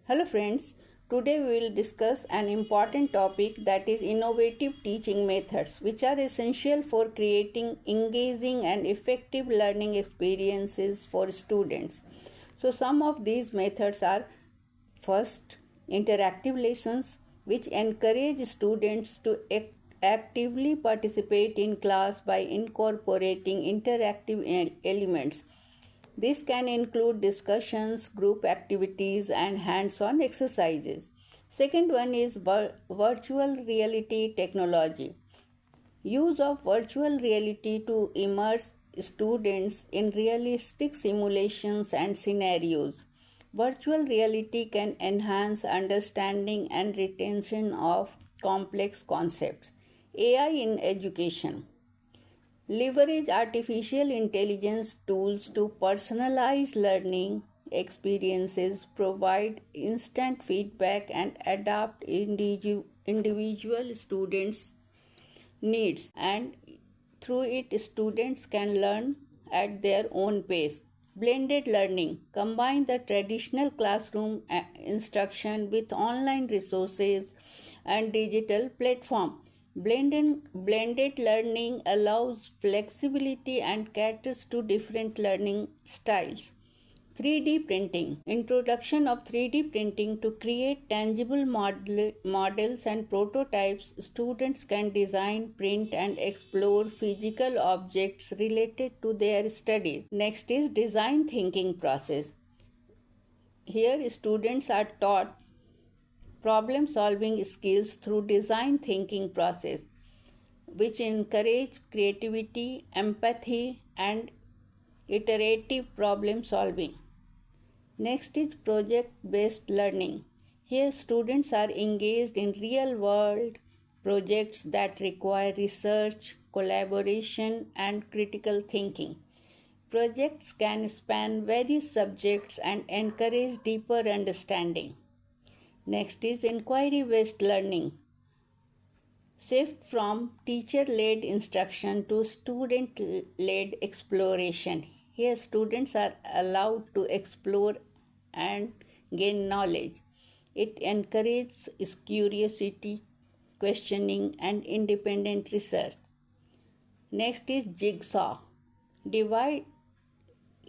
Hello friends, today we will discuss an important topic, that is innovative teaching methods, which are essential for creating engaging and effective learning experiences for students. So some of these methods are: first, interactive lessons, which encourage students to actively participate in class by incorporating interactive elements. This can include discussions, group activities, and hands on exercises. Second one is virtual reality technology. Use of virtual reality to immerse students in realistic simulations and scenarios. Virtual reality can enhance understanding and retention of complex concepts. AI in education. Leverage artificial intelligence tools to personalize learning experiences, provide instant feedback, and adapt individual students' needs. And through it, students can learn at their own pace. Blended learning. Combine the traditional classroom instruction with online resources and digital platform. Blended learning allows flexibility and caters to different learning styles. 3D printing. Introduction of 3D printing to create tangible models and prototypes. Students can design, print, and explore physical objects related to their studies. Next is design thinking process. Here, students are taught problem solving skills through design thinking process, which encourage creativity, empathy, and iterative problem solving. Next is project based learning. Here students are engaged in real world projects that require research, collaboration, and critical thinking. Projects can span various subjects and encourage deeper understanding. Next is inquiry-based learning. Shift from teacher-led instruction to student-led exploration. Here students are allowed to explore and gain knowledge. It encourages curiosity, questioning, and independent research. Next is jigsaw. Divide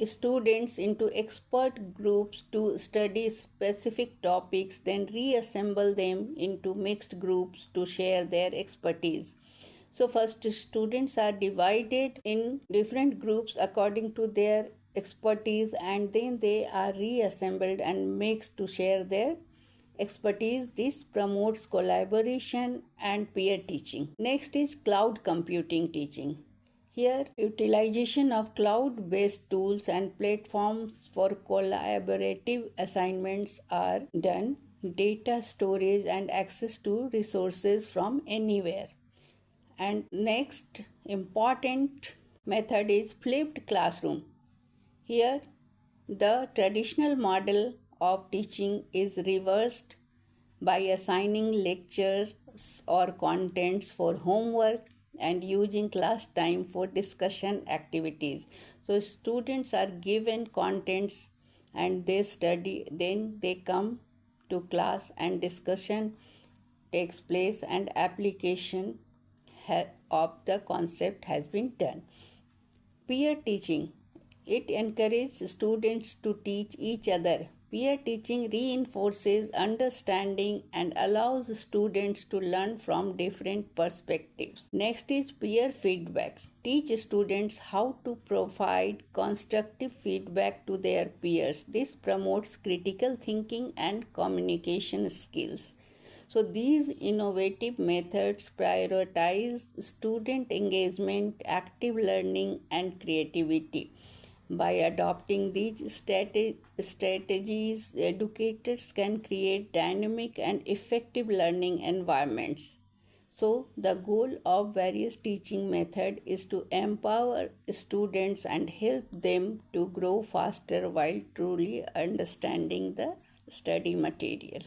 students into expert groups to study specific topics, then reassemble them into mixed groups to share their expertise. So first, students are divided in different groups according to their expertise, and then they are reassembled and mixed to share their expertise. This promotes collaboration and peer teaching. Next is cloud computing teaching. Here, utilization of cloud-based tools and platforms for collaborative assignments are done. Data storage and access to resources from anywhere. And next important method is flipped classroom. Here, the traditional model of teaching is reversed by assigning lectures or contents for homework and using class time for discussion activities. So students are given contents and they study, then they come to class and discussion takes place and application of the concept has been done. Peer teaching. It encourages students to teach each other. Peer teaching reinforces understanding and allows students to learn from different perspectives. Next is peer feedback. Teach students how to provide constructive feedback to their peers. This promotes critical thinking and communication skills. So these innovative methods prioritize student engagement, active learning, and creativity. By adopting these strategies, educators can create dynamic and effective learning environments. So, the goal of various teaching methods is to empower students and help them to grow faster while truly understanding the study material.